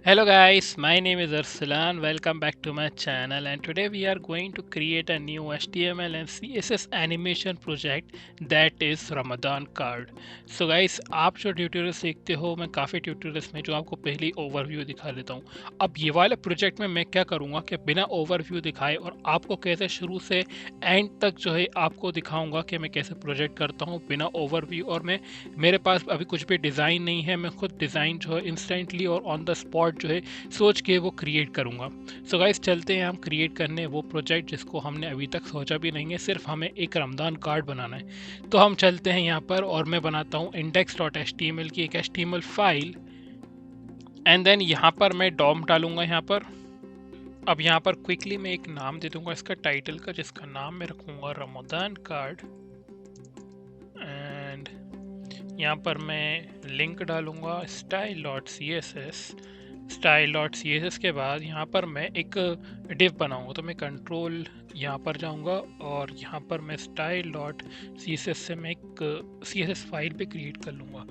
Hello guys, my name is Arsalan. Welcome back to my channel, and today we are going to create a new HTML and CSS animation project that is Ramadan card. So guys, आप जो tutorials देखते हो मैं काफ़ी tutorials में जो आपको पहले ओवरव्यू दिखा देता हूँ। अब ये वाले प्रोजेक्ट में मैं क्या करूँगा कि बिना ओवरव्यू दिखाए और आपको कैसे शुरू से एंड तक जो है आपको दिखाऊंगा कि मैं कैसे प्रोजेक्ट करता हूँ बिना ओवरव्यू। और मैं मेरे पास अभी कुछ भी डिज़ाइन नहीं है, मैं खुद डिज़ाइन जो है इंस्टेंटली और ऑन द स्पॉट जो है सोच के वो क्रिएट करूँगा। सो गाइस चलते हैं हम क्रिएट करने वो प्रोजेक्ट जिसको हमने अभी तक सोचा भी नहीं है, सिर्फ हमें एक रमदान कार्ड बनाना है। तो हम चलते हैं यहाँ पर और मैं बनाता हूँ index.html की एक HTML फाइल एंड देन यहाँ पर मैं डॉम डालूंगा यहाँ पर। अब यहाँ पर क्विकली मैं एक नाम दे दूंगा इसका टाइटल का, जिसका नाम मैं रखूंगा रमदान कार्ड। एंड यहाँ पर मैं लिंक डालूंगा style.css। style.css के बाद यहाँ पर मैं एक डिव बनाऊंगा, तो मैं कंट्रोल यहाँ पर जाऊंगा और यहाँ पर मैं style.css से मैं एक CSS फाइल पे क्रिएट कर लूँगा।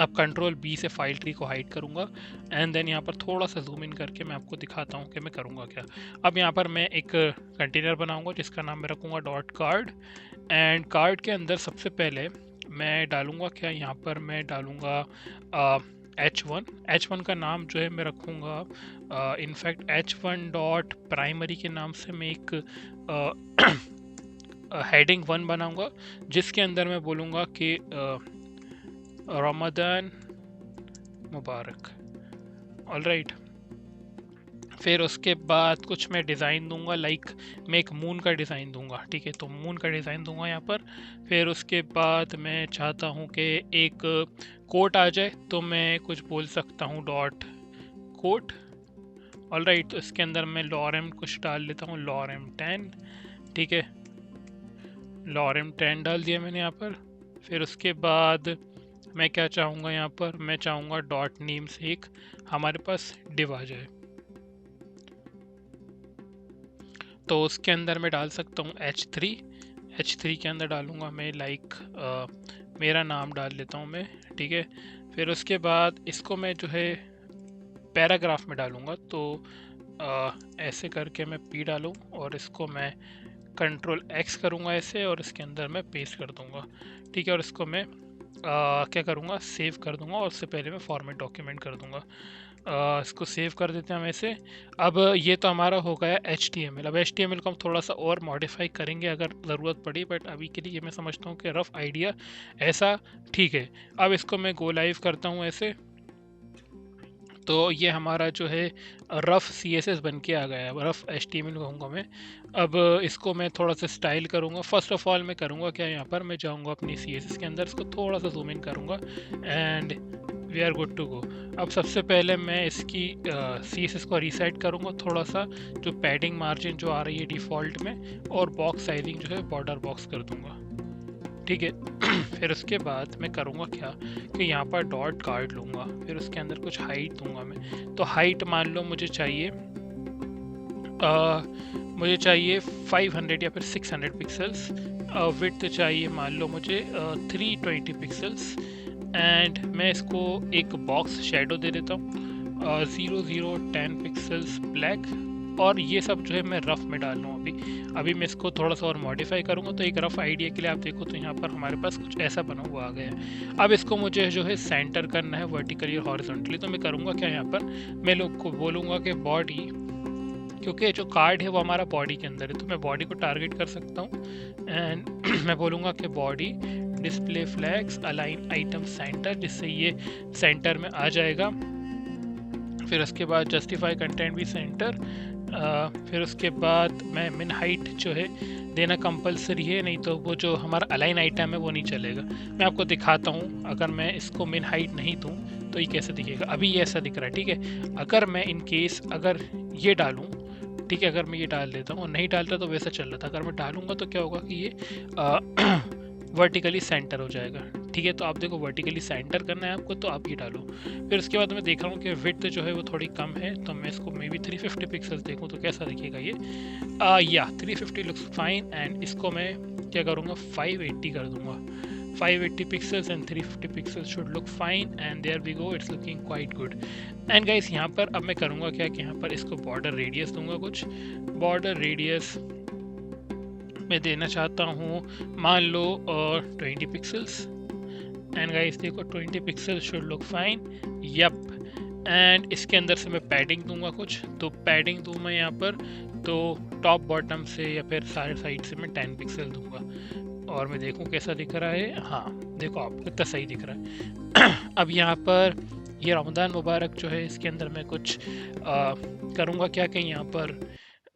अब कंट्रोल B से फाइल ट्री को हाइड करूँगा एंड देन यहाँ पर थोड़ा सा जूम इन करके मैं आपको दिखाता हूँ कि मैं करूँगा क्या। अब यहाँ पर मैं एक कंटेनर बनाऊँगा जिसका नाम मैं रखूँगा डॉट कार्ड। एंड कार्ड के अंदर सबसे पहले मैं डालूँगा क्या, यहाँ पर मैं डालूँगा H1 का नाम जो है मैं रखूँगा इनफैक्ट H1 डॉट प्राइमरी के नाम से मैं एक हेडिंग 1 बनाऊँगा जिसके अंदर मैं बोलूँगा कि रमदान मुबारक। ऑलराइट, फिर उसके बाद कुछ मैं डिज़ाइन दूंगा, लाइक मैं एक मून का डिज़ाइन दूंगा, ठीक है, तो मून का डिज़ाइन दूंगा यहाँ पर। फिर उसके बाद मैं चाहता हूँ कि एक कोट आ जाए, तो मैं कुछ बोल सकता हूँ डॉट कोट। ऑलराइट, तो इसके अंदर मैं लॉरम कुछ डाल लेता हूँ, लॉरम 10, ठीक है, लॉरम 10 डाल दिया मैंने यहाँ पर। फिर उसके बाद मैं क्या चाहूँगा यहाँ पर, मैं चाहूँगा डॉट नेम से एक हमारे पास डिव आ जाए, तो उसके अंदर मैं डाल सकता हूँ H3 के अंदर डालूँगा मैं लाइक मेरा नाम डाल लेता हूँ मैं, ठीक है। फिर उसके बाद इसको मैं जो है पैराग्राफ में डालूँगा, तो ऐसे करके मैं P डालूँ और इसको मैं कंट्रोल X करूँगा ऐसे और इसके अंदर मैं पेस्ट कर दूँगा, ठीक है। और इसको मैं क्या करूँगा, सेव कर दूँगा और उससे पहले मैं फॉर्मेट डॉक्यूमेंट कर दूँगा। इसको सेव कर देते हैं हम ऐसे। अब ये तो हमारा हो गया HTML। अब HTML को हम थोड़ा सा और मॉडिफाई करेंगे अगर ज़रूरत पड़ी, बट अभी के लिए मैं समझता हूँ कि रफ़ आइडिया ऐसा ठीक है। अब इसको मैं गो लाइव करता हूँ ऐसे, तो ये हमारा जो है रफ़ CSS बन के आ गया है, रफ़ HTML कहूँगा मैं। अब इसको मैं थोड़ा सा स्टाइल करूँगा। फर्स्ट ऑफ ऑल मैं करूँगा क्या, यहाँ पर मैं जाऊँगा अपनी CSS के अंदर, इसको थोड़ा सा जूम इन करूँगा and we are good to go. अब सबसे पहले मैं इसकी CSS को रीसेट करूँगा थोड़ा सा, जो पैडिंग मार्जिन जो आ रही है डिफ़ॉल्ट में, और बॉक्स साइजिंग जो है बॉर्डर बॉक्स कर दूँगा, ठीक है। फिर उसके बाद मैं करूँगा क्या कि यहाँ पर डॉट कार्ड लूँगा, फिर उसके अंदर कुछ हाइट दूंगा मैं। तो हाइट मान लो मुझे चाहिए 500 या फिर 600 पिक्सल्स। विड्थ चाहिए मान लो मुझे 320 पिक्सल्स। एंड मैं इसको एक बॉक्स शेडो दे देता हूँ 0010 पिक्सल्स ब्लैक। और ये सब जो है मैं रफ़ में डाल रहा हूँ। अभी मैं इसको थोड़ा सा और मॉडिफाई करूँगा, तो एक रफ़ आइडिया के लिए आप देखो तो यहाँ पर हमारे पास कुछ ऐसा बना हुआ आ गया है। अब इसको मुझे जो है सेंटर करना है वर्टिकली और हॉरिजॉन्टली, तो मैं करूँगा क्या, यहाँ पर मैं लोग को बोलूँगा कि बॉडी, क्योंकि जो कार्ड है वो हमारा बॉडी के अंदर है, तो मैं बॉडी को टारगेट कर सकता हूँ। एंड मैं बोलूँगा कि body display flags align item centre, जिससे ये सेंटर में आ जाएगा। फिर उसके बाद जस्टिफाई कंटेंट भी सेंटर। फिर उसके बाद मैं मिन हाइट जो है देना कंपलसरी है, नहीं तो वो जो हमारा अलाइन आइटम है वो नहीं चलेगा। मैं आपको दिखाता हूँ, अगर मैं इसको मिन हाइट नहीं दूँ तो ये कैसे दिखेगा। अभी ये ऐसा दिख रहा है, ठीक है। अगर मैं इन केस अगर ये डालूँ, ठीक है, अगर मैं ये डाल देता हूँ और नहीं डालता तो वैसा चल रहा था, अगर मैं डालूँगा तो क्या होगा कि ये वर्टिकली सेंटर हो जाएगा, ठीक है। तो आप देखो वर्टिकली सेंटर करना है आपको, तो आप ये डालो। फिर उसके बाद मैं देख रहा हूँ कि विड्थ जो है वो थोड़ी कम है, तो मैं इसको मे बी 350 पिक्सल्स देखूँ तो कैसा दिखेगा ये। या 350 लुक्स फाइन। एंड इसको मैं क्या करूँगा, 580 कर दूँगा। 580 pixels and 350 pixels should look fine, and there we go, it's looking quite good. And guys यहाँ पर अब मैं करूँगा क्या कि यहाँ पर इसको बॉर्डर रेडियस दूंगा, कुछ बॉर्डर रेडियस मैं देना चाहता हूँ, मान लो 20 पिक्सल्स। एंड गाइस देखो 20 pixel should look fine, yup. And इसके अंदर से मैं पैडिंग दूंगा कुछ, तो पैडिंग दूँ मैं यहाँ पर, तो टॉप बॉटम से या फिर सारे साइड से मैं 10 पिक्सल दूंगा और मैं देखूँ कैसा दिख रहा है। हाँ देखो आप कितना सही दिख रहा है। अब यहाँ पर ये रमज़ान मुबारक जो है, इसके अंदर मैं कुछ करूँगा क्या कि यहाँ पर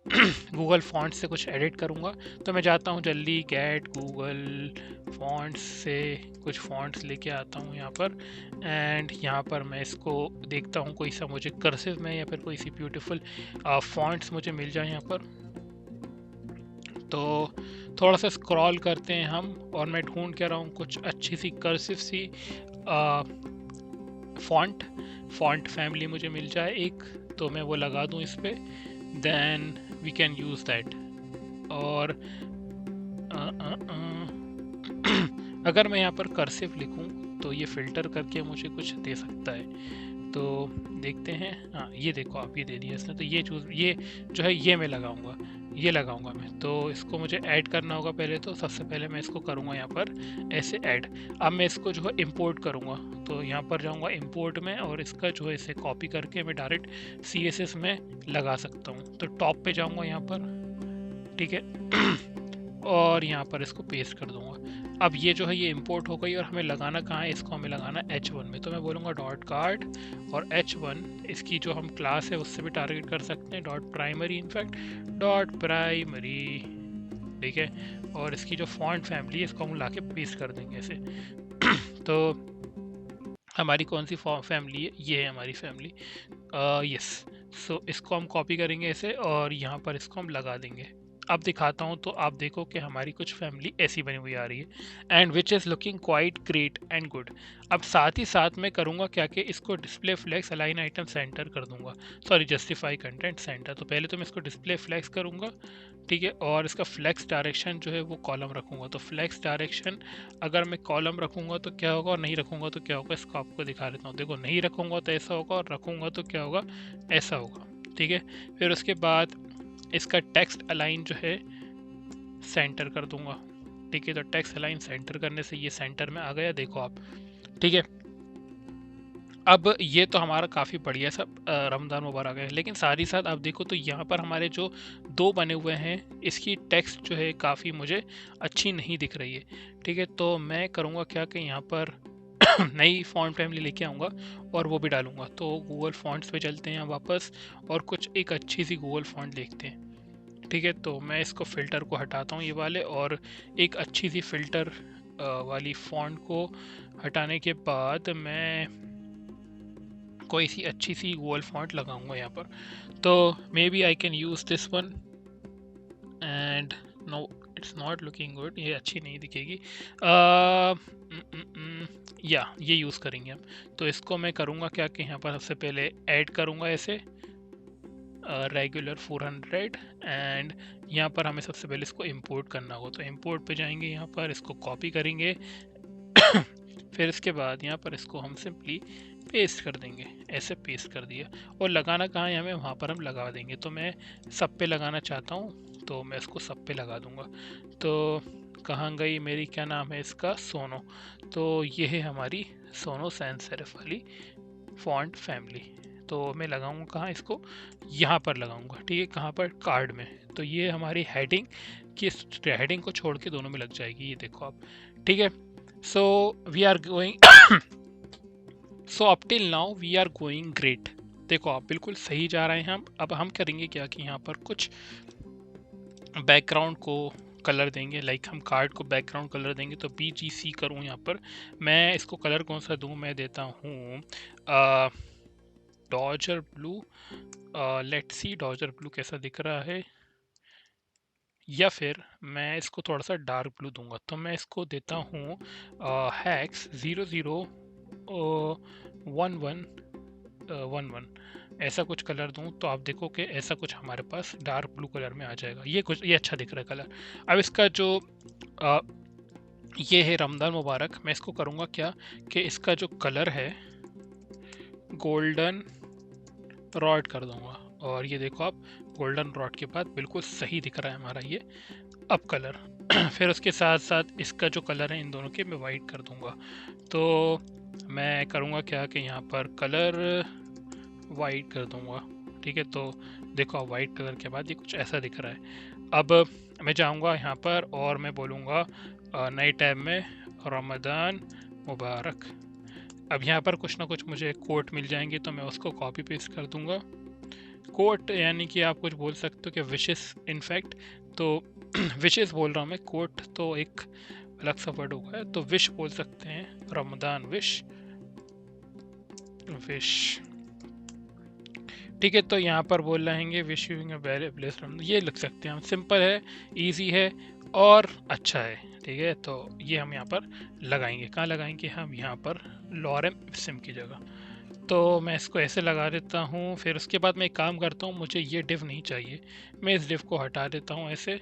गूगल फॉन्ट से कुछ एडिट करूँगा। तो मैं जाता हूँ जल्दी गेट गूगल फॉन्ट्स से कुछ फॉन्ट्स लेके आता हूँ यहाँ पर, एंड यहाँ पर मैं इसको देखता हूँ कोई सा मुझे कर्सिव में या फिर कोई सी ब्यूटीफुल फॉन्ट्स मुझे मिल जाए यहाँ पर। तो थोड़ा सा स्क्रॉल करते हैं हम, और मैं ढूंढ के रहा हूँ कुछ अच्छी सी कर्सिव सी फॉन्ट फैमिली मुझे मिल जाए एक, तो मैं वो लगा दूँ इस पर, then we can use that. और अगर मैं यहाँ पर कर्सिव लिखूँ तो ये फ़िल्टर करके मुझे कुछ दे सकता है, तो देखते हैं। हाँ ये देखो आप, ये दे दिया इसने, तो ये जो है ये मैं लगाऊंगा, ये लगाऊंगा मैं। तो इसको मुझे ऐड करना होगा पहले, तो सबसे पहले मैं इसको करूँगा यहाँ पर ऐसे ऐड। अब मैं इसको जो है इंपोर्ट करूँगा, तो यहाँ पर जाऊँगा इंपोर्ट में, और इसका जो है इसे कॉपी करके मैं डायरेक्ट CSS में लगा सकता हूँ। तो टॉप पे जाऊँगा यहाँ पर, ठीक है, और यहाँ पर इसको पेस्ट कर दूंगा। अब ये जो है ये इंपोर्ट हो गई, और हमें लगाना कहाँ है, इसको हमें लगाना H1 में। तो मैं बोलूँगा डॉट कार्ड और H1, इसकी जो हम क्लास है उससे भी टारगेट कर सकते हैं, dot primary, in fact dot primary, ठीक है। और इसकी जो फॉन्ट फैमिली है इसको हम ला के पेस्ट कर देंगे ऐसे। तो हमारी कौन सी फैमिली है, ये है हमारी फैमिली, यस। सो इसको हम कॉपी करेंगे ऐसे, और यहाँ पर इसको हम लगा देंगे। अब दिखाता हूँ, तो आप देखो कि हमारी कुछ फैमिली ऐसी बनी हुई आ रही है, and which is looking quite great and good. अब साथ ही साथ मैं करूँगा क्या कि इसको display flex align item center कर दूंगा, सॉरी जस्टिफाई कंटेंट सेंटर। तो पहले तो मैं इसको डिस्प्ले फ्लेक्स करूँगा, ठीक है, और इसका फ्लेक्स डायरेक्शन जो है वो कॉलम रखूँगा। तो फ्लेक्स डायरेक्शन अगर मैं कॉलम रखूँगा तो क्या होगा, और नहीं रखूँगा तो क्या होगा, इसको आपको दिखा देता हूँ। देखो नहीं रखूँगा तो ऐसा होगा, और रखूँगा तो क्या होगा, ऐसा होगा, ठीक है। फिर उसके बाद इसका टेक्स्ट अलाइन जो है सेंटर कर दूंगा, ठीक है। तो टेक्स्ट अलाइन सेंटर करने से ये सेंटर में आ गया, देखो आप, ठीक है। अब ये तो हमारा काफ़ी बढ़िया सब रमज़ान मुबारक है, लेकिन साथ ही साथ आप देखो तो यहाँ पर हमारे जो दो बने हुए हैं, इसकी टेक्स्ट जो है काफ़ी मुझे अच्छी नहीं दिख रही है, ठीक है। तो मैं करूँगा क्या कि यहाँ पर नई फॉन्ट फैमिली लेके आऊँगा और वो भी डालूंगा। तो गूगल फॉन्ट्स पे चलते हैं वापस, और कुछ एक अच्छी सी गूगल फॉन्ट देखते हैं, ठीक है। तो मैं इसको फ़िल्टर को हटाता हूँ ये वाले, और एक अच्छी सी फ़िल्टर वाली फॉन्ट को हटाने के बाद मैं कोई सी अच्छी सी गूगल फॉन्ट लगाऊंगा यहाँ पर। तो maybe I can use this one, and no it's not looking good, ये अच्छी नहीं दिखेगी। या ये यूज़ करेंगे हम। तो इसको मैं करूँगा क्या कि यहाँ पर सबसे पहले ऐड करूँगा ऐसे रेगुलर 400, एंड यहाँ पर हमें सबसे पहले इसको इंपोर्ट करना होगा। तो इंपोर्ट पे जाएंगे, यहाँ पर इसको कॉपी करेंगे, फिर इसके बाद यहाँ पर इसको हम सिंपली पेस्ट कर देंगे, ऐसे पेस्ट कर दिया। और लगाना कहाँ है हमें, वहाँ पर हम लगा देंगे। तो मैं सब पे लगाना चाहता हूँ, तो मैं इसको सब पे लगा दूँगा। तो कहाँ गई मेरी, क्या नाम है इसका, सोनो। तो ये है हमारी सोनो सैंस सेरिफ वाली फॉन्ट फैमिली। तो मैं लगाऊंगा कहाँ, इसको यहाँ पर लगाऊंगा, ठीक है। कहाँ पर, कार्ड में। तो ये हमारी हेडिंग की, हेडिंग को छोड़ के दोनों में लग जाएगी, ये देखो आप, ठीक है। So we are going so up till now we are going great. देखो आप बिल्कुल सही जा रहे हैं हम। अब हम करेंगे क्या कि यहाँ पर कुछ बैकग्राउंड को कलर देंगे, लाइक हम कार्ड को बैकग्राउंड कलर देंगे। तो BGC करूँ यहाँ पर, मैं इसको कलर कौन सा दूँ, मैं देता हूँ Dodger blue. Let's see Dodger blue कैसा दिख रहा है, या फिर मैं इसको थोड़ा सा डार्क ब्लू दूंगा। तो मैं इसको देता हूँ हैक्स 001111, ऐसा कुछ कलर दूं। तो आप देखो कि ऐसा कुछ हमारे पास डार्क ब्लू कलर में आ जाएगा। ये अच्छा दिख रहा है कलर। अब इसका जो ये है रमज़ान मुबारक। मैं इसको करूँगा क्या कि इसका जो कलर है गोल्डन रॉड कर दूंगा, और ये देखो आप गोल्डन रॉड के बाद बिल्कुल सही दिख रहा है हमारा ये अब कलर। फिर उसके साथ साथ इसका जो कलर है इन दोनों के मैं वाइट कर दूंगा। तो मैं करूँगा क्या कि यहाँ पर कलर वाइट कर दूंगा। ठीक है, तो देखो आप वाइट कलर के बाद ये कुछ ऐसा दिख रहा है। अब मैं जाऊँगा यहाँ पर और मैं बोलूँगा नए टैब में रमज़ान मुबारक। अब यहाँ पर कुछ ना कुछ मुझे कोट मिल जाएंगे, तो मैं उसको कॉपी पेस्ट कर दूंगा। कोट यानी कि आप कुछ बोल सकते हो कि विशेस इनफैक्ट, तो विशेस बोल रहा हूँ मैं, कोट तो एक अलग सा वर्ड होगा, तो विश बोल सकते हैं, रमज़ान विश। ठीक है, तो यहाँ पर बोल रहेंगे wish you a very blessed Ramzan, ये लिख सकते हैं हम। सिंपल है, इजी है और अच्छा है। ठीक है, तो ये हम यहाँ पर लगाएंगे। कहाँ लगाएंगे? हम यहाँ पर लॉरेम इप्सिम की जगह। तो मैं इसको ऐसे लगा देता हूँ। फिर उसके बाद मैं एक काम करता हूँ, मुझे ये डिव नहीं चाहिए, मैं इस डिव को हटा देता हूँ ऐसे।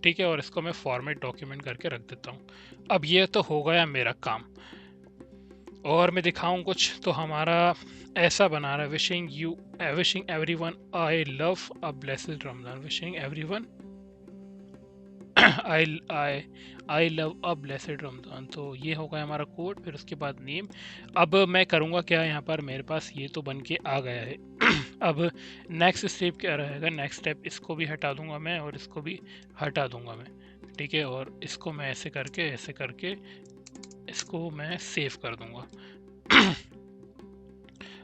ठीक है, और इसको मैं फॉर्मेट डॉक्यूमेंट करके रख देता हूँ। अब ये तो हो गया मेरा काम, और मैं दिखाऊँ कुछ तो हमारा ऐसा बना रहा है, wishing everyone I love a blessed Ramzan, wishing everyone I love a blessed Ramzan. तो ये हो गया हमारा कोड। फिर उसके बाद नेम। अब मैं करूँगा क्या, यहाँ पर मेरे पास ये तो बन के आ गया है। अब नेक्स्ट स्टेप क्या रहेगा? नेक्स्ट स्टेप, इसको भी हटा दूंगा मैं और इसको भी हटा दूंगा मैं। ठीक है, और इसको मैं ऐसे करके इसको मैं सेव कर दूंगा।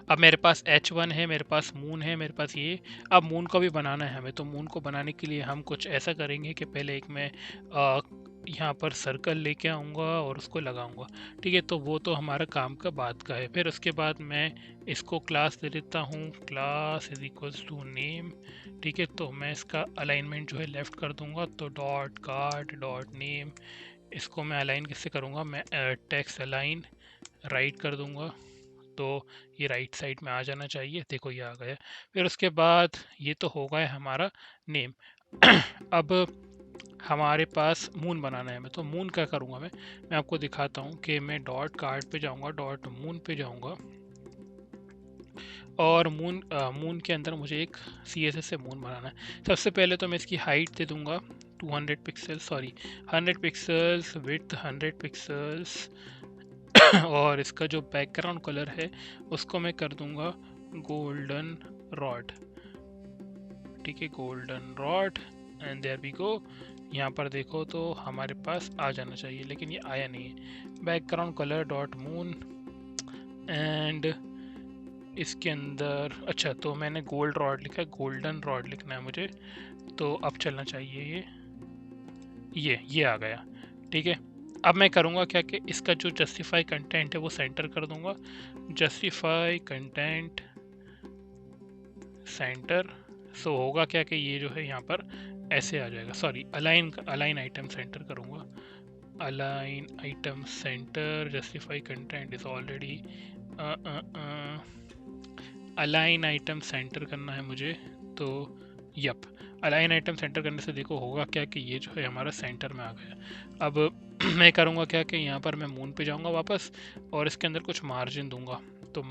अब मेरे पास H1 है, मेरे पास मून है, मेरे पास ये। अब मून को भी बनाना है हमें, तो मून को बनाने के लिए हम कुछ ऐसा करेंगे कि पहले एक मैं यहाँ पर सर्कल लेके आऊँगा और उसको लगाऊंगा। ठीक है, तो वो तो हमारा काम का बात का है। फिर उसके बाद मैं इसको क्लास दे देता हूँ, class is equals to name. ठीक है, तो मैं इसका अलाइनमेंट जो है लेफ्ट कर दूंगा, तो डॉट कार्ड डॉट नेम। इसको मैं अलाइन किससे करूँगा? मैं टेक्स्ट अलाइन राइट कर दूंगा, तो ये राइट साइड में आ जाना चाहिए। देखो ये आ गया। फिर उसके बाद ये तो हो गया हमारा नेम। अब हमारे पास मून बनाना है हमें, तो मून क्या करूँगा मैं आपको दिखाता हूँ कि मैं डॉट कार्ड पे जाऊँगा, डॉट मून पे जाऊँगा, और मून के अंदर मुझे एक CSS से मून बनाना है। सबसे पहले तो मैं इसकी हाइट दे दूँगा 200 pixels, sorry 100 pixels, width 100 pixels, और इसका जो बैकग्राउंड कलर है उसको मैं कर दूंगा गोल्डन रॉड। ठीक है, golden rod, and there we go. यहाँ पर देखो तो हमारे पास आ जाना चाहिए, लेकिन ये आया नहीं है। Background colour dot moon, and इसके अंदर अच्छा, तो मैंने गोल्ड रॉड लिखा है, गोल्डन रॉड लिखना है मुझे, तो अब चलना चाहिए ये आ गया। ठीक है, अब मैं करूँगा क्या कि इसका जो जस्टिफाई कंटेंट है वो सेंटर कर दूंगा, जस्टिफाई कंटेंट सेंटर। सो होगा क्या कि ये जो है यहाँ पर ऐसे आ जाएगा, सॉरी अलाइन आइटम सेंटर करूँगा, align item centre, justify content is already align item centre करना है मुझे। तो यप, अलाइन आइटम सेंटर करने से देखो होगा क्या कि ये जो है हमारा सेंटर में आ गया। अब मैं करूँगा क्या कि यहाँ पर मैं मून पे जाऊँगा वापस, और इसके अंदर कुछ मार्जिन दूंगा, तो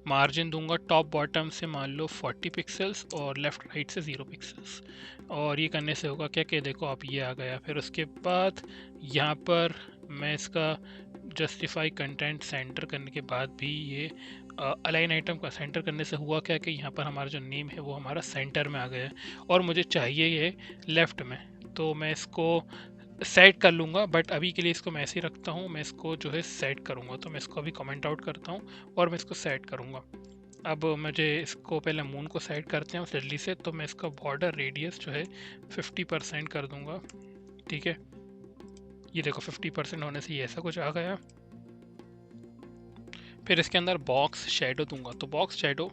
मार्जिन दूंगा टॉप बॉटम से मान लो 40 पिक्सल्स और लेफ्ट राइट से 0 पिक्सल्स, और ये करने से होगा क्या कि देखो आप ये आ गया। फिर उसके बाद यहाँ पर मैं इसका जस्टिफाई कंटेंट सेंटर करने के बाद भी ये अलाइन आइटम का सेंटर करने से हुआ क्या कि यहाँ पर हमारा जो नेम है वो हमारा सेंटर में आ गया है, और मुझे चाहिए ये लेफ्ट में। तो मैं इसको सेट कर लूँगा, बट अभी के लिए इसको मैं ऐसे ही रखता हूँ। मैं इसको जो है सेट करूँगा, तो मैं इसको अभी कमेंट आउट करता हूँ और मैं इसको सेट करूँगा। अब मुझे इसको पहले मून को सेट करते हैं जल्दी से, तो मैं इसका बॉर्डर रेडियस जो है 50% कर दूँगा। ठीक है, ये देखो 50% होने से ये ऐसा कुछ आ गया। फिर इसके अंदर बॉक्स शेडो दूंगा, तो box shadow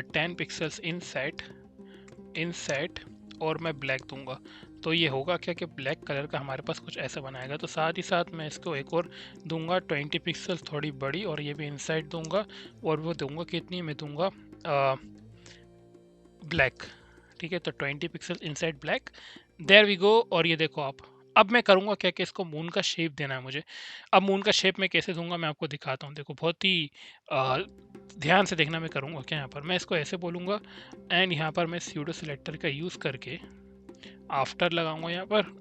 10 pixels in set, और मैं ब्लैक दूंगा। तो ये होगा क्या कि ब्लैक कलर का हमारे पास कुछ ऐसा बनाएगा। तो साथ ही साथ मैं इसको एक और दूंगा 20 पिक्सल्स थोड़ी बड़ी, और ये भी इनसाइड दूंगा, और वो दूंगा कितनी, मैं दूंगा ब्लैक। ठीक है, तो 20 pixel inside black there we go. और ये देखो आप, अब मैं करूँगा क्या कि इसको मून का शेप देना है मुझे। अब मून का शेप मैं कैसे दूँगा मैं आपको दिखाता हूँ। देखो बहुत ही अ, ध्यान से देखना मैं करूँगा क्या। यहाँ पर मैं इसको ऐसे बोलूँगा एंड यहाँ पर मैं स्यूडो सिलेक्टर का यूज़ करके आफ्टर लगाऊंगा यहाँ पर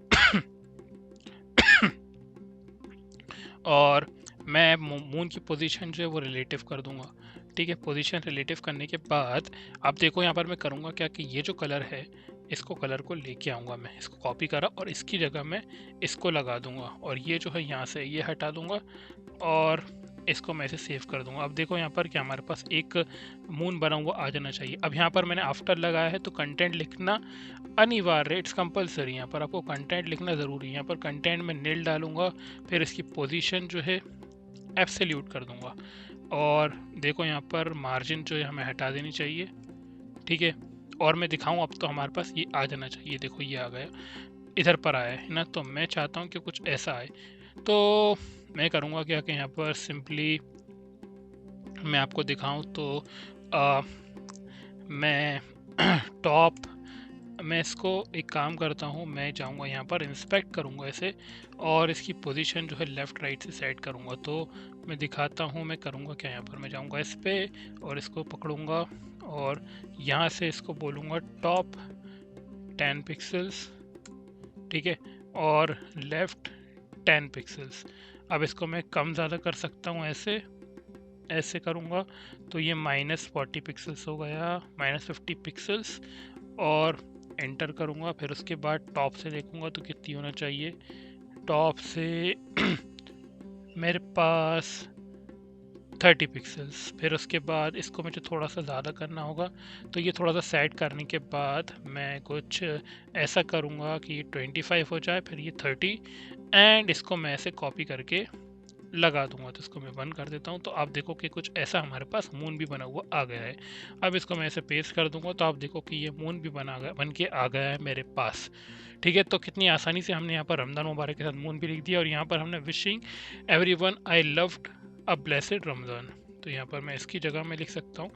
और मैं मून की पोजीशन जो है वो रिलेटिव कर दूंगा। ठीक है, पोजीशन रिलेटिव करने के बाद अब देखो यहाँ पर मैं करूँगा क्या कि ये जो कलर है इसको कलर को लेके आऊँगा, मैं इसको कॉपी करा और इसकी जगह मैं इसको लगा दूंगा और ये जो है यहाँ से ये हटा दूंगा और इसको मैं ऐसे सेव कर दूंगा। अब देखो यहाँ पर क्या हमारे पास एक मून बना हुआ आ जाना चाहिए। अब यहाँ पर मैंने आफ्टर लगाया है तो कंटेंट लिखना अनिवार्य, इट्स कंपलसरी। यहाँ पर आपको कंटेंट लिखना ज़रूरी है। यहाँ पर कंटेंट में नील डालूंगा, फिर इसकी पोजीशन जो है एब्सोल्यूट कर दूंगा और देखो यहाँ पर मार्जिन जो है हमें हटा देनी चाहिए। ठीक है, और मैं दिखाऊँ अब तो हमारे पास ये आ जाना चाहिए। देखो ये आ गया, इधर पर आया है ना। तो मैं चाहता हूँ कि कुछ ऐसा आए, तो मैं करूँगा क्या कि यहाँ पर सिंपली मैं आपको दिखाऊँ तो मैं टॉप मैं इसको एक काम करता हूँ, मैं जाऊँगा यहाँ पर इंस्पेक्ट करूँगा इसे और इसकी पोजीशन जो है लेफ़्ट राइट से सेट करूँगा। तो मैं दिखाता हूँ मैं करूँगा क्या। यहाँ पर मैं जाऊँगा इस पे और इसको पकड़ूँगा और यहाँ से इसको बोलूँगा टॉप 10 पिक्सल्स। ठीक है, और लेफ़्ट 10 पिक्सल्स। अब इसको मैं कम ज़्यादा कर सकता हूँ, ऐसे ऐसे करूँगा तो ये -40 पिक्सल्स हो गया, -50 पिक्सल्स और एंटर करूँगा। फिर उसके बाद टॉप से देखूँगा तो कितनी होना चाहिए। टॉप से मेरे पास 30 पिक्सल्स। फिर उसके बाद इसको मुझे थोड़ा सा ज़्यादा करना होगा, तो ये थोड़ा सा सेट करने के बाद मैं कुछ ऐसा करूँगा कि ये 25 हो जाए, फिर ये 30 एंड इसको मैं ऐसे कॉपी करके लगा दूंगा। तो इसको मैं बंद कर देता हूँ। तो आप देखो कि कुछ ऐसा हमारे पास मून भी बना हुआ आ गया है। अब इसको मैं ऐसे पेस्ट कर दूंगा तो आप देखो कि ये मून भी बन के आ गया है मेरे पास। ठीक है, तो कितनी आसानी से हमने यहाँ पर रमज़ान मुबारक के साथ मून भी लिख दिया और यहाँ पर हमने wishing everyone I loved a blessed Ramzan. तो यहाँ पर मैं इसकी जगह में लिख सकता हूँ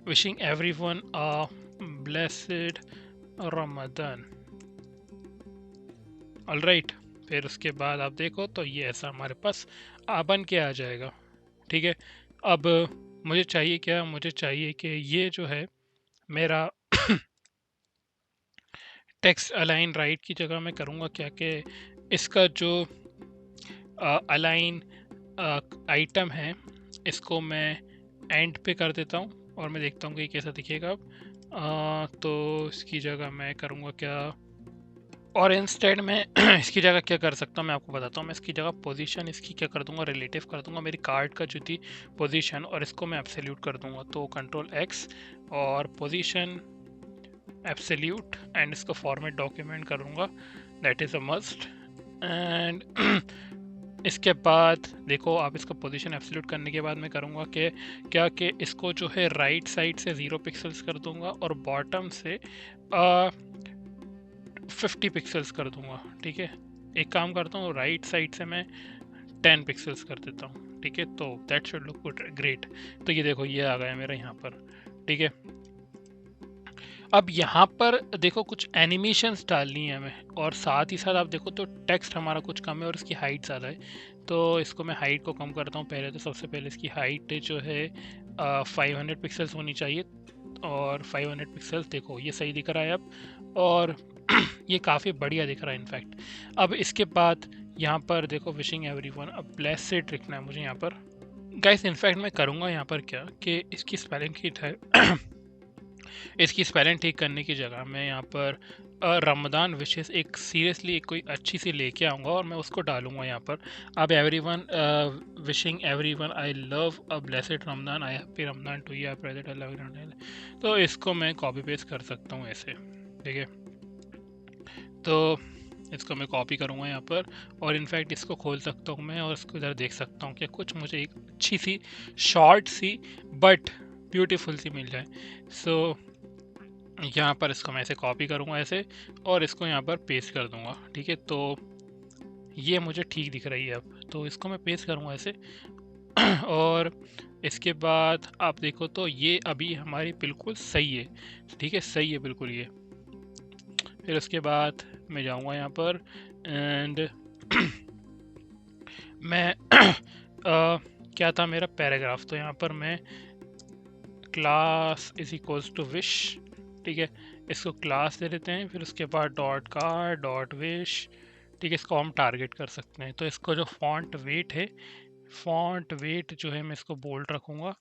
विशिंग एवरीवन अ ब्लेसेड रमज़ान। ऑलराइट, फिर उसके बाद आप देखो तो ये ऐसा हमारे पास बन के आ जाएगा। ठीक है, अब मुझे चाहिए क्या, मुझे चाहिए कि ये जो है मेरा टेक्स्ट अलाइन राइट की जगह मैं करूँगा क्या कि इसका जो अलाइन आइटम है इसको मैं एंड पे कर देता हूँ और मैं देखता हूँ कि कैसा दिखेगा अब। तो इसकी जगह मैं करूँगा क्या, और इंस्टेड में इसकी जगह क्या कर सकता हूँ मैं आपको बताता हूँ। मैं इसकी जगह पोजीशन इसकी क्या कर दूंगा, रिलेटिव कर दूंगा मेरी कार्ड का जो थी पोजीशन, और इसको मैं एब्सोल्यूट कर दूंगा। तो कंट्रोल एक्स और पोजीशन एब्सोल्यूट एंड इसको फॉर्मेट डॉक्यूमेंट करूँगा, that is a must. And इसके बाद देखो आप इसका पोजीशन एब्सोल्यूट करने के बाद मैं करूँगा कि क्या कि इसको जो है राइट साइड से 0 पिक्सल्स कर दूंगा और बॉटम से 50 पिक्सल्स कर दूंगा। ठीक है, एक काम करता हूँ राइट साइड से मैं 10 पिक्सल्स कर देता हूँ। ठीक है, तो that should look good, great. तो ये देखो ये आ गया मेरा यहाँ पर। ठीक है, अब यहाँ पर देखो कुछ एनिमेशंस डालनी है हमें और साथ ही साथ आप देखो तो टेक्स्ट हमारा कुछ कम है और इसकी हाइट ज़्यादा है। तो इसको मैं हाइट को कम करता हूँ पहले। तो सबसे पहले इसकी हाइट जो है 500 पिक्सल्स होनी चाहिए और 500 पिक्सल्स देखो ये सही दिख रहा है अब, और ये काफ़ी बढ़िया दिख रहा है इनफैक्ट। अब इसके बाद यहाँ पर देखो विशिंग एवरीवन अब ब्लेसेड लिखना है मुझे यहाँ पर। गाइस इनफैक्ट मैं करूँगा यहाँ पर क्या कि इसकी स्पेलिंग इसकी स्पेलिंग ठीक करने की जगह मैं यहाँ पर रमदान विशेष एक सीरियसली एक कोई अच्छी सी लेके आऊँगा और मैं उसको डालूँगा यहाँ पर। अब everyone wishing everyone I love a blessed Ramadan, I happy Ramadan to you, I pray that Allah will not fail। तो इसको मैं कॉपी पेस्ट कर सकता हूँ ऐसे। ठीक है, तो इसको मैं कॉपी करूँगा यहाँ पर और इनफैक्ट इसको खोल सकता हूँ मैं और इसको इधर देख सकता हूँ कि कुछ मुझे एक अच्छी सी शॉर्ट सी बट ब्यूटीफुल सी मिल जाए। सो यहाँ पर इसको मैं ऐसे कॉपी करूँगा ऐसे और इसको यहाँ पर पेस्ट कर दूँगा। ठीक है, तो ये मुझे ठीक दिख रही है अब। तो इसको मैं पेस्ट करूँगा ऐसे और इसके बाद आप देखो तो ये अभी हमारी बिल्कुल सही है, ठीक है, सही है बिल्कुल ये। फिर उसके बाद मैं जाऊंगा यहाँ पर एंड मैं क्या था मेरा पैराग्राफ, तो यहाँ पर मैं class is equals to wish, ठीक है, इसको क्लास दे देते हैं। फिर उसके बाद डॉट कार डॉट विश, ठीक है, इसको हम टारगेट कर सकते हैं। तो इसको जो फॉन्ट वेट है, फॉन्ट वेट जो है मैं इसको बोल्ड रखूँगा,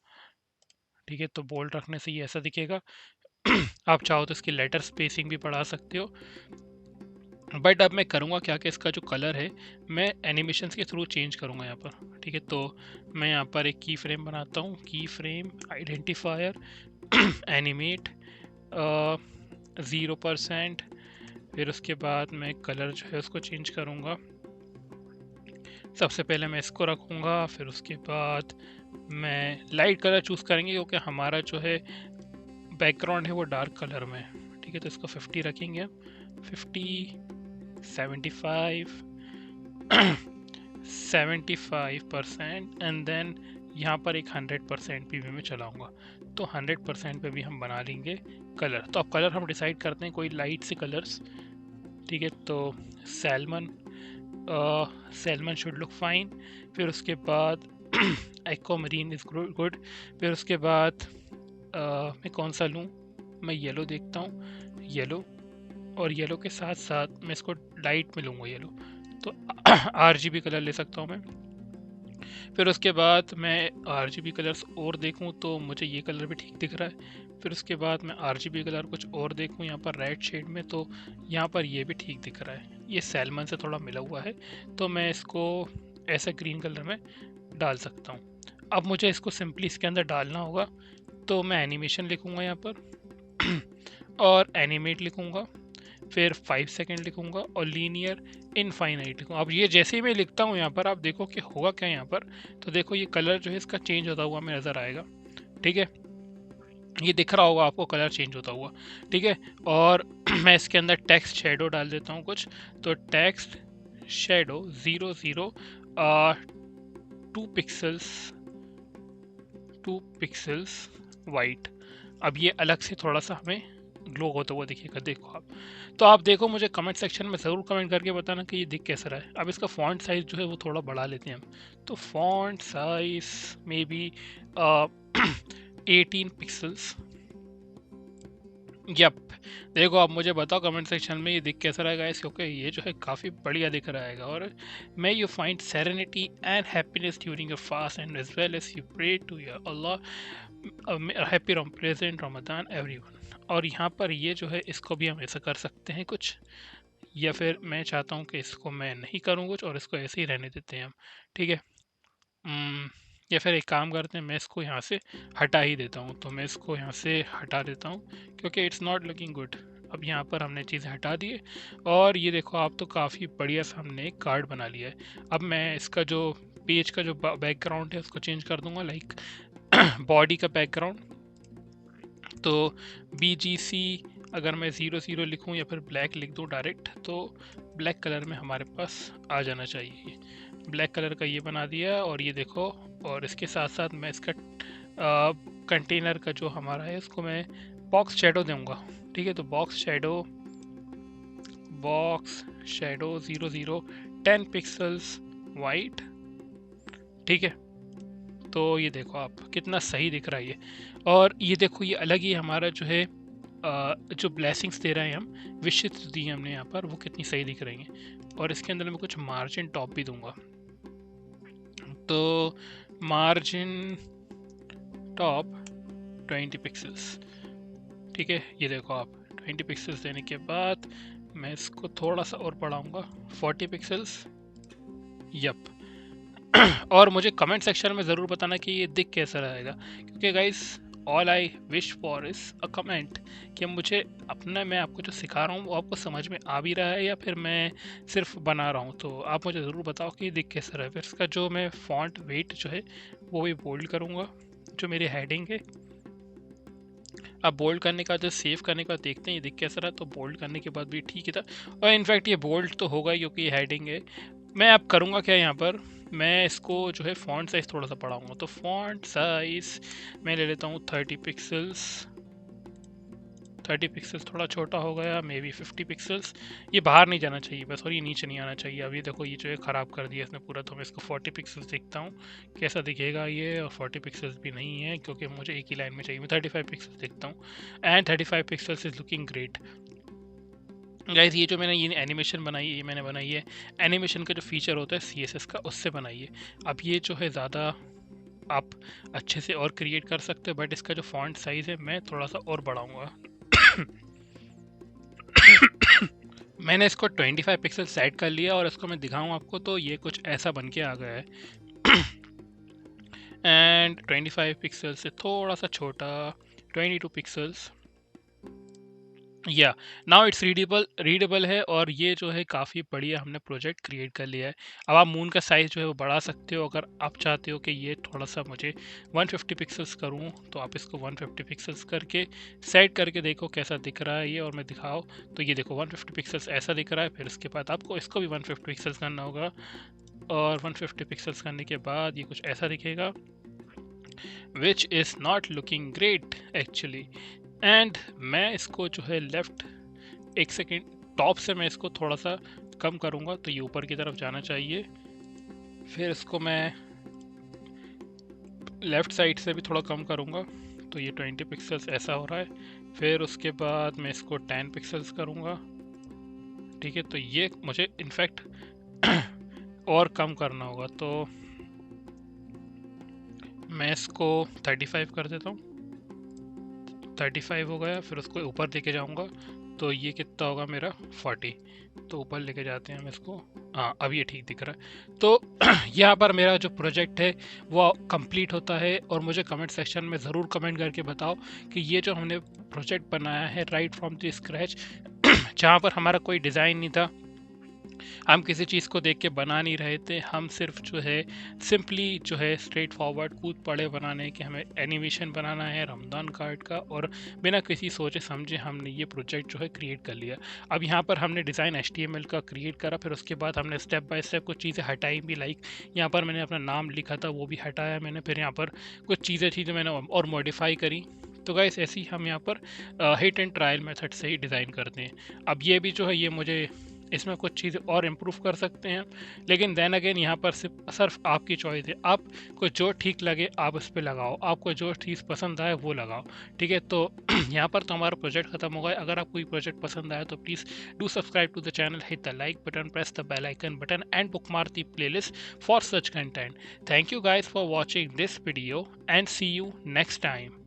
ठीक है, तो बोल्ड रखने से ये ऐसा दिखेगा। आप चाहो तो इसकी लेटर स्पेसिंग भी बढ़ा सकते हो, बट अब मैं करूँगा क्या कि इसका जो कलर है मैं एनिमेशंस के थ्रू चेंज करूँगा यहाँ पर, ठीक है। तो मैं यहाँ पर एक की फ्रेम बनाता हूँ, की फ्रेम आइडेंटिफायर एनिमेट 0%। फिर उसके बाद मैं कलर जो है उसको चेंज करूँगा। सबसे पहले मैं इसको रखूँगा, फिर उसके बाद मैं लाइट कलर चूज़ करेंगे क्योंकि हमारा जो है बैकग्राउंड है वो डार्क कलर में है, ठीक है। तो इसको 50 रखेंगे, 50 75 75% एंड देन यहाँ पर एक 100% पे भी मैं चलाऊँगा, तो 100% पे भी हम बना लेंगे कलर। तो अब कलर हम डिसाइड करते हैं कोई लाइट से कलर्स, ठीक है। तो salmon, salmon should look fine. फिर उसके बाद एक्वामरीन इज़ गुड। फिर उसके बाद मैं कौन सा लूँ, मैं येलो देखता हूँ, येलो, और येलो के साथ साथ मैं इसको लाइट में लूँगा येलो, तो RGB कलर ले सकता हूँ मैं। फिर उसके बाद मैं RGB कलर्स और देखूँ तो मुझे ये कलर भी ठीक दिख रहा है। फिर उसके बाद मैं RGB कलर कुछ और देखूँ यहाँ पर रेड शेड में, तो यहाँ पर ये भी ठीक दिख रहा है, ये सैल्मन से थोड़ा मिला हुआ है, तो मैं इसको ऐसा ग्रीन कलर में डाल सकता हूँ। अब मुझे इसको सिंपली इसके अंदर डालना होगा, तो मैं एनिमेशन लिखूँगा यहाँ पर और एनिमेट लिखूँगा, फिर 5 सेकेंड लिखूँगा और लीनियर इनफाइनाइट लिखूँगा। अब ये जैसे ही मैं लिखता हूँ यहाँ पर आप देखो कि होगा क्या यहाँ पर, तो देखो ये कलर जो है इसका चेंज होता हुआ हमें नज़र आएगा, ठीक है, ये दिख रहा होगा आपको कलर चेंज होता हुआ, ठीक है। और मैं इसके अंदर टेक्स्ट शेडो डाल देता हूँ कुछ, तो टेक्स्ट शेडो 00 2 पिक्सल्स वाइट। अब ये अलग से थोड़ा सा हमें ग्लो होता हुआ दिखेगा, देखो आप। तो आप देखो, मुझे कमेंट सेक्शन में ज़रूर कमेंट करके बताना कि ये दिख कैसा रहा है। अब इसका फॉन्ट साइज़ जो है वो थोड़ा बढ़ा लेते हैं हम, तो font size maybe 18 pixels. Yup, देखो आप मुझे बताओ कमेंट सेक्शन में ये दिख कैसा रहेगा इस, क्योंकि ये जो है काफ़ी बढ़िया दिख रहा है। और may you find serenity and happiness during your fast and as well as you pray to your Allah, happy present Ramzan everyone. और यहाँ पर ये जो है इसको भी हम ऐसा कर सकते हैं कुछ, या फिर मैं चाहता हूँ कि इसको मैं नहीं करूँ कुछ और इसको ऐसे ही रहने देते हैं हम, ठीक है। या फिर एक काम करते हैं, मैं इसको यहाँ से हटा ही देता हूँ, तो मैं इसको यहाँ से हटा देता हूँ क्योंकि इट्स नॉट लुकिंग गुड। अब यहाँ पर हमने चीज़ें हटा दी है और ये देखो आप, तो काफ़ी बढ़िया सा हमने एक कार्ड बना लिया है। अब मैं इसका जो पेज का जो बैकग्राउंड है उसको चेंज कर दूंगा, लाइक बॉडी का बैकग्राउंड, तो BGC अगर मैं 00 लिखूँ या फिर ब्लैक लिख दूँ डायरेक्ट, तो ब्लैक कलर में हमारे पास आ जाना चाहिए। ब्लैक कलर का ये बना दिया, और ये देखो, और इसके साथ साथ मैं इसका कंटेनर का जो हमारा है उसको मैं बॉक्स शेडो दूंगा, ठीक है। तो बॉक्स शेडो 00 10 पिक्सल्स वाइट, ठीक है। तो ये देखो आप कितना सही दिख रहा है ये, और ये देखो ये अलग ही हमारा जो है जो ब्लेसिंग्स दे रहे हैं हम, विशेष दी हमने यहाँ पर, वो कितनी सही दिख रही हैं। और इसके अंदर मैं कुछ मार्जिन टॉप भी दूंगा, तो मार्जिन टॉप 20 पिक्सल्स, ठीक है। ये देखो आप 20 पिक्सल्स देने के बाद मैं इसको थोड़ा सा और बढ़ाऊंगा 40 पिक्सल्स, यप। और मुझे कमेंट सेक्शन में ज़रूर बताना कि ये दिख कैसा रहेगा, क्योंकि guys all I wish for is a comment, कि मुझे अपना, मैं आपको जो सिखा रहा हूँ वो आपको समझ में आ भी रहा है या फिर मैं सिर्फ बना रहा हूँ। तो आप मुझे ज़रूर बताओ कि ये दिख कैसा रहा है। फिर इसका जो मैं फॉन्ट वेट जो है वो भी बोल्ड करूँगा, जो मेरी हेडिंग है। अब बोल्ड करने का, जो सेव करने का देखते हैं ये दिख कैसा रहा, तो बोल्ड करने के बाद भी ठीक ही था। और इनफैक्ट ये बोल्ड तो होगा ही क्योंकि ये हेडिंग है। मैं अब करूँगा क्या यहाँ पर, मैं इसको जो है फ़ॉन्ट साइज़ थोड़ा सा बढ़ाऊंगा, तो फ़ॉन्ट साइज़ मैं ले लेता हूँ 30 पिक्सल्स। 30 पिक्सल्स थोड़ा छोटा हो गया, मे बी 50 पिक्सल्स। ये बाहर नहीं जाना चाहिए बस, और ये नीचे नहीं आना चाहिए। अभी देखो ये जो है ख़राब कर दिया इसने पूरा, तो मैं इसको 40 पिक्सल्स देखता हूँ कैसा दिखेगा ये। और 40 पिक्सल्स भी नहीं है क्योंकि मुझे एक ही लाइन में चाहिए। मैं 35 पिक्सल्स देखता हूँ, and 35 pixels is looking great. Guys ये जो मैंने ये एनिमेशन बनाई है, ये मैंने बनाई है एनिमेशन का जो फीचर होता है CSS का, उससे बनाई है। अब ये जो है ज़्यादा आप अच्छे से और क्रिएट कर सकते हो, बट इसका जो फॉन्ट साइज़ है मैं थोड़ा सा और बढ़ाऊँगा। मैंने इसको 25 पिक्सल सेट कर लिया, और इसको मैं दिखाऊँ आपको तो ये कुछ ऐसा बन के आ गया है। एंड 25 पिक्सल से थोड़ा सा छोटा, 22 पिक्सल्स। या नाउ इट्स रीडेबल है, और ये जो है काफ़ी बढ़िया हमने प्रोजेक्ट क्रिएट कर लिया है। अब आप मून का साइज़ जो है वो बढ़ा सकते हो। अगर आप चाहते हो कि ये थोड़ा सा मुझे 150 पिक्सल्स करूँ, तो आप इसको 150 पिक्सल्स करके सेट करके देखो कैसा दिख रहा है ये, और मैं दिखाओ तो ये देखो 150 पिक्सल्स ऐसा दिख रहा है। फिर उसके बाद आपको इसको भी 150 पिक्सल्स करना होगा, और 150 पिक्सल्स करने के बाद ये कुछ ऐसा दिखेगा, which is not looking great actually. And मैं इसको जो है लेफ़्ट, एक सेकेंड, टॉप से मैं इसको थोड़ा सा कम करूँगा तो ये ऊपर की तरफ जाना चाहिए। फिर इसको मैं लेफ़्ट साइड से भी थोड़ा कम करूँगा, तो ये 20 पिक्सल्स ऐसा हो रहा है। फिर उसके बाद मैं इसको 10 पिक्सल्स करूँगा, ठीक है। तो ये मुझे इनफैक्ट और कम करना होगा, तो मैं इसको 35 कर देता हूँ। 35 हो गया। फिर उसको ऊपर लेके जाऊंगा, तो ये कितना होगा मेरा 40। तो ऊपर लेके जाते हैं हम इसको। हाँ, अब ये ठीक दिख रहा है। तो यहाँ पर मेरा जो प्रोजेक्ट है वो कंप्लीट होता है। और मुझे कमेंट सेक्शन में ज़रूर कमेंट करके बताओ कि ये जो हमने प्रोजेक्ट बनाया है राइट फ्रॉम द स्क्रैच, जहाँ पर हमारा कोई डिज़ाइन नहीं था, हम किसी चीज़ को देख के बना नहीं रहे थे, हम सिर्फ जो है सिंपली जो है स्ट्रेट फॉरवर्ड कूद पड़े बनाने के, हमें एनिमेशन बनाना है रमज़ान कार्ड का, और बिना किसी सोचे समझे हमने ये प्रोजेक्ट जो है क्रिएट कर लिया। अब यहाँ पर हमने डिज़ाइन HTML का क्रिएट करा, फिर उसके बाद हमने स्टेप बाय स्टेप कुछ चीज़ें हटाई भी, लाइक यहाँ पर मैंने अपना नाम लिखा था वो भी हटाया मैंने। फिर यहाँ पर कुछ चीज़ें मैंने और मॉडिफाई करी। तो गाइस ऐसे ही हम यहाँ पर हिट एंड ट्रायल मेथड से ही डिज़ाइन करते हैं। अब ये भी जो है ये मुझे इसमें कुछ चीज़ें और इम्प्रूव कर सकते हैं, लेकिन देन अगेन यहाँ पर सिर्फ आपकी चॉइस है। आपको जो ठीक लगे आप उस पर लगाओ, आपको जो चीज़ पसंद आए वो लगाओ, ठीक है। तो यहाँ पर तो हमारा प्रोजेक्ट खत्म हो गया। अगर आपको कोई प्रोजेक्ट पसंद आया तो please do subscribe to the channel, hit the like button, press the bell icon button, and bookmark the playlist for such content. Thank you guys for watching this video, and see you next time.